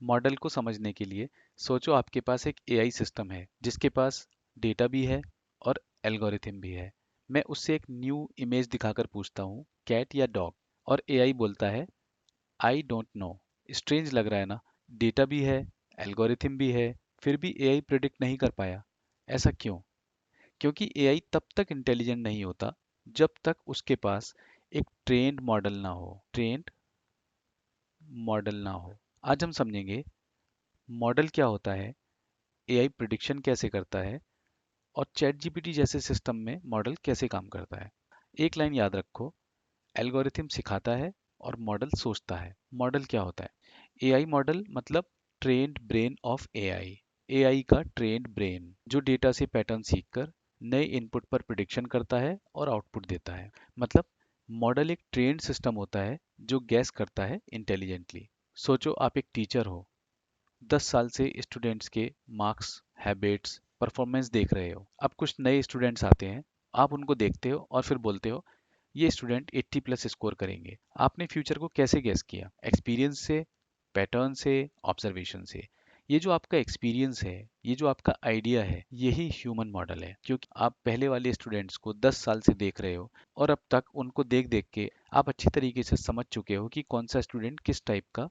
Model को समझने के लिए सोचो आपके पास एक एआई सिस्टम है जिसके पास डेटा भी है और एल्गोरिथम भी है। मैं उससे एक न्यू इमेज दिखाकर पूछता हूँ कैट या डॉग, और एआई बोलता है आई डोंट नो। स्ट्रेंज लग रहा है ना? डेटा भी है, एल्गोरिथम भी है, फिर भी एआई प्रिडिक्ट नहीं कर पाया। ऐसा क्यों? क्योंकि एआई तब तक इंटेलिजेंट नहीं होता जब तक उसके पास एक ट्रेंड मॉडल ना हो। ट्रेंड मॉडल ना हो। आज हम समझेंगे मॉडल क्या होता है, एआई प्रिडिक्शन कैसे करता है, और चैट जीपीटी जैसे सिस्टम में मॉडल कैसे काम करता है। एक लाइन याद रखो, एल्गोरिथम सिखाता है और मॉडल सोचता है। मॉडल क्या होता है? एआई मॉडल मतलब trained brain of AI. AI का ट्रेन्ड ब्रेन जो डेटा से पैटर्न सीखकर नए इनपुट पर प्रिडिक्शन करता है और आउटपुट देता है। मतलब मॉडल एक ट्रेन्ड सिस्टम होता है जो गैस करता है इंटेलिजेंटली। सोचो आप एक टीचर हो, 10 साल से स्टूडेंट्स के मार्क्स, हैबिट्स, परफॉर्मेंस देख रहे हो। अब कुछ नए स्टूडेंट्स आते हैं, आप उनको देखते हो और फिर बोलते हो ये स्टूडेंट 80 प्लस स्कोर करेंगे। आपने फ्यूचर को कैसे गेस किया? एक्सपीरियंस से, पैटर्न से, ऑब्जर्वेशन से। ये जो आपका एक्सपीरियंस है, ये जो आपका आइडिया है, यही ह्यूमन मॉडल है। क्योंकि आप पहले वाले स्टूडेंट्स को 10 साल से देख रहे हो और अब तक उनको देख देख के आप अच्छी तरीके से समझ चुके हो कि कौन सा स्टूडेंट किस टाइप का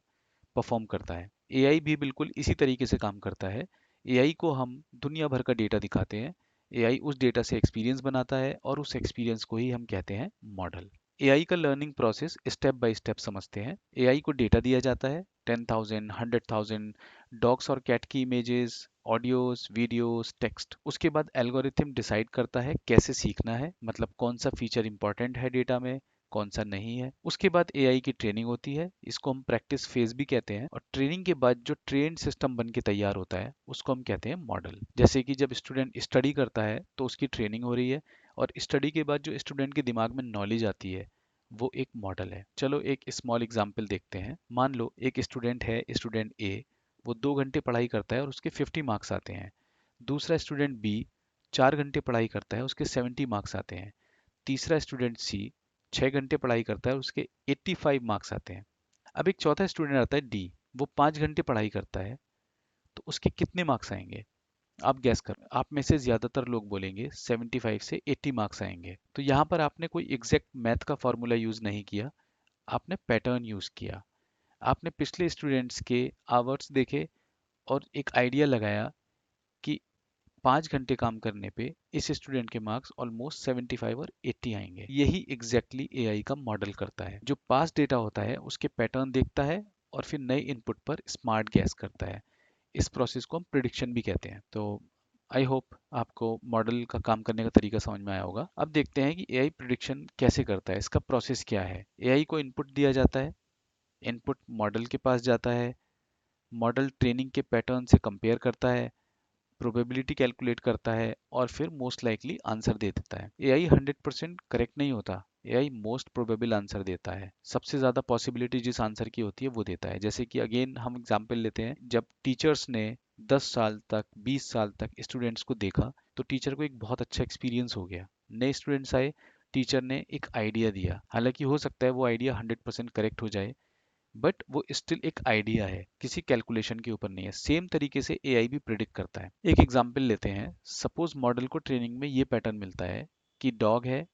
परफॉर्म करता है। एआई भी बिल्कुल इसी तरीके से काम करता है। एआई को हम दुनिया भर का डेटा दिखाते हैं, एआई उस डेटा से एक्सपीरियंस बनाता है और उस एक्सपीरियंस को ही हम कहते हैं मॉडल। एआई का learning process step by step समझते हैं। एआई को डेटा दिया जाता है, 10,000, 100,000 डॉग्स और कैट की इमेजेस, ऑडियोज, वीडियोस, टेक्स्ट। उसके बाद एल्गोरिथम डिसाइड करता है कैसे सीखना है, मतलब कौन सा फीचर इंपॉर्टेंट है डेटा में, कौन सा नहीं है। उसके बाद एआई की ट्रेनिंग होती है, इसको हम प्रैक्टिस फेज भी कहते हैं। और ट्रेनिंग के बाद जो ट्रेंड सिस्टम बन के तैयार होता है उसको हम कहते हैं मॉडल। जैसे कि जब स्टूडेंट स्टडी करता है तो उसकी ट्रेनिंग हो रही है, और स्टडी के बाद जो स्टूडेंट के दिमाग में नॉलेज आती है वो एक मॉडल है। चलो एक स्मॉल एग्जांपल देखते हैं। मान लो एक स्टूडेंट है, स्टूडेंट ए, वो 2 घंटे पढ़ाई करता है और उसके 50 मार्क्स आते हैं। दूसरा स्टूडेंट बी 4 घंटे पढ़ाई करता है, उसके 70 मार्क्स आते हैं। तीसरा स्टूडेंट सी 6 घंटे पढ़ाई करता है और उसके 85 मार्क्स आते हैं। अब एक चौथा स्टूडेंट आता है डी, वो 5 घंटे पढ़ाई करता है, तो उसके कितने मार्क्स आएंगे? आप गैस करो। आप में से ज्यादातर लोग बोलेंगे 75 से 80 मार्क्स आएंगे। तो यहाँ पर आपने कोई एग्जैक्ट मैथ का फॉर्मूला यूज नहीं किया, आपने पैटर्न यूज किया। आपने पिछले स्टूडेंट्स के आवर्स देखे और एक आइडिया लगाया कि 5 घंटे काम करने पे इस स्टूडेंट के मार्क्स ऑलमोस्ट 75 और 80 आएंगे। यही एग्जैक्टली एआई का मॉडल करता है। जो पास डेटा होता है उसके पैटर्न देखता है और फिर नए इनपुट पर स्मार्ट गैस करता है। इस प्रोसेस को हम प्रिडिक्शन भी कहते हैं। तो आई होप आपको मॉडल का काम करने का तरीका समझ में आया होगा। अब देखते हैं कि एआई प्रिडिक्शन कैसे करता है, इसका प्रोसेस क्या है। एआई को इनपुट दिया जाता है, इनपुट मॉडल के पास जाता है, मॉडल ट्रेनिंग के पैटर्न से कंपेयर करता है, प्रोबेबिलिटी कैलकुलेट करता है और फिर मोस्ट लाइकली आंसर दे देता है। एआई 100% करेक्ट नहीं होता, एआई मोस्ट प्रोबेबल आंसर देता है। सबसे ज्यादा पॉसिबिलिटी जिस आंसर की होती है वो देता है। जैसे कि अगेन हम एग्जांपल लेते हैं, जब टीचर्स ने 10 साल तक, 20 साल तक स्टूडेंट्स को देखा तो टीचर को एक बहुत अच्छा एक्सपीरियंस हो गया। नए स्टूडेंट्स आए, टीचर ने एक आइडिया दिया, हालांकि हो सकता है वो आइडिया 100% करेक्ट हो जाए, बट वो स्टिल एक आइडिया है, किसी कैलकुलेशन के ऊपर नहीं है। सेम तरीके से एआई भी प्रिडिक्ट करता है। एक एग्जांपल लेते हैं। सपोज मॉडल को ट्रेनिंग में ये पैटर्न मिलता है कि डॉग है,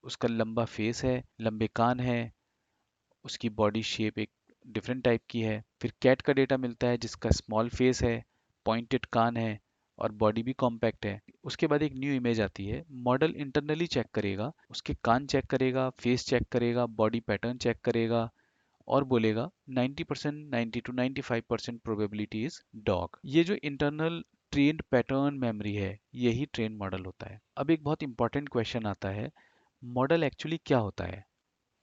उसका लंबा फेस है, लंबे कान है, उसकी बॉडी शेप एक डिफरेंट टाइप की है। फिर कैट का डेटा मिलता है जिसका स्मॉल फेस है, पॉइंटेड कान है और बॉडी भी कॉम्पैक्ट है। उसके बाद एक न्यू इमेज आती है, मॉडल इंटरनली चेक करेगा, उसके कान चेक करेगा, फेस चेक करेगा, बॉडी पैटर्न चेक करेगा और बोलेगा 90%, 90 टू 95% प्रोबेबिलिटी इज डॉग। ये जो इंटरनल ट्रेन्ड पैटर्न मेमोरी है, यही ट्रेन मॉडल होता है। अब एक बहुत इंपॉर्टेंट क्वेश्चन आता है, मॉडल एक्चुअली क्या होता है?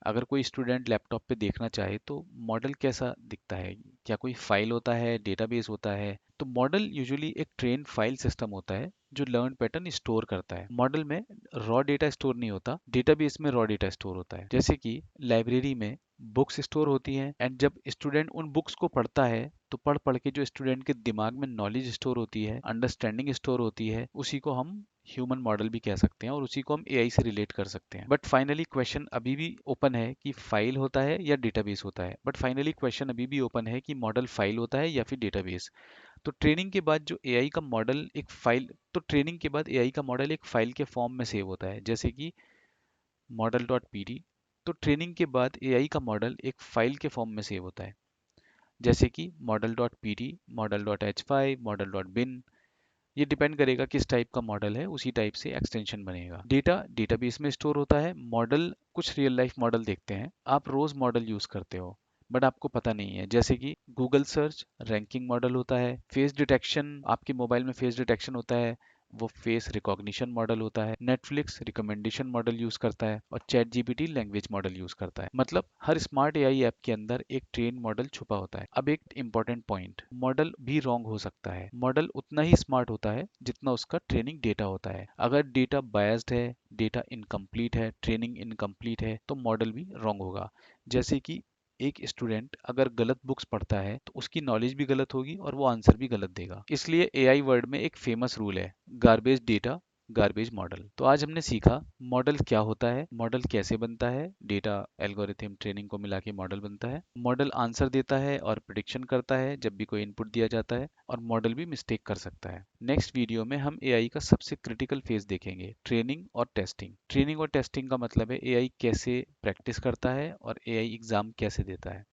अगर कोई स्टूडेंट लैपटॉप पे देखना चाहे तो मॉडल कैसा दिखता है? क्या कोई फाइल होता है, डेटाबेस होता है? तो मॉडल यूजुअली एक ट्रेन फाइल सिस्टम होता है जो लर्न पैटर्न स्टोर करता है। मॉडल में रॉ डेटा स्टोर नहीं होता, डेटाबेस में रॉ डेटा स्टोर होता है। जैसे कि लाइब्रेरी में बुक्स स्टोर होती हैं, एंड जब स्टूडेंट उन बुक्स को पढ़ता है तो पढ़ पढ़ के जो स्टूडेंट के दिमाग में नॉलेज स्टोर होती है, अंडरस्टैंडिंग स्टोर होती है, उसी को हम ह्यूमन मॉडल भी कह सकते हैं और उसी को हम एआई से रिलेट कर सकते हैं। बट फाइनली क्वेश्चन अभी भी ओपन है कि फाइल होता है या डेटाबेस होता है। बट फाइनली क्वेश्चन अभी भी ओपन है कि मॉडल फाइल होता है या फिर डेटाबेस। तो ट्रेनिंग के बाद जो एआई का मॉडल एक फाइल तो ट्रेनिंग के बाद एआई का मॉडल एक फाइल के फॉर्म में सेव होता है, जैसे कि मॉडल डॉट पी। तो ट्रेनिंग के बाद एआई का मॉडल एक फाइल के फॉर्म में सेव होता है, जैसे कि model dot p, model dot h5, model dot bin. ये डिपेंड करेगा किस टाइप का मॉडल है, उसी टाइप से एक्सटेंशन बनेगा। डेटा डेटाबेस में स्टोर होता है। मॉडल, कुछ रियल लाइफ मॉडल देखते हैं। आप रोज मॉडल यूज करते हो बट आपको पता नहीं है, जैसे कि गूगल सर्च रैंकिंग मॉडल होता है, फेस डिटेक्शन, आपके मोबाइल में फेस डिटेक्शन होता है, वो फेस रिकॉग्निशन मॉडल होता है। नेटफ्लिक्स रिकमेंडेशन मॉडल यूज करता है और chat GPT language model use करता है। मतलब हर स्मार्ट एआई ऐप के अंदर एक ट्रेन मॉडल छुपा होता है। अब एक इंपॉर्टेंट पॉइंट, मॉडल भी रॉन्ग हो सकता है। मॉडल उतना ही स्मार्ट होता है जितना उसका ट्रेनिंग डेटा होता है। अगर डेटा बायस्ड है, डेटा इनकम्प्लीट है, ट्रेनिंग इनकम्प्लीट है, तो मॉडल भी रॉन्ग होगा। जैसे कि एक स्टूडेंट अगर गलत बुक्स पढ़ता है तो उसकी नॉलेज भी गलत होगी और वो आंसर भी गलत देगा। इसलिए एआई वर्ड में एक फेमस रूल है, गार्बेज डेटा गार्बेज मॉडल। तो आज हमने सीखा मॉडल क्या होता है, मॉडल कैसे बनता है, डेटा एल्गोरिथम ट्रेनिंग को मिला के मॉडल बनता है, मॉडल आंसर देता है और प्रिडिक्शन करता है जब भी कोई इनपुट दिया जाता है, और मॉडल भी मिस्टेक कर सकता है। नेक्स्ट वीडियो में हम एआई का सबसे क्रिटिकल फेज देखेंगे, ट्रेनिंग और टेस्टिंग। ट्रेनिंग और टेस्टिंग का मतलब है एआई कैसे प्रैक्टिस करता है और एआई एग्जाम कैसे देता है।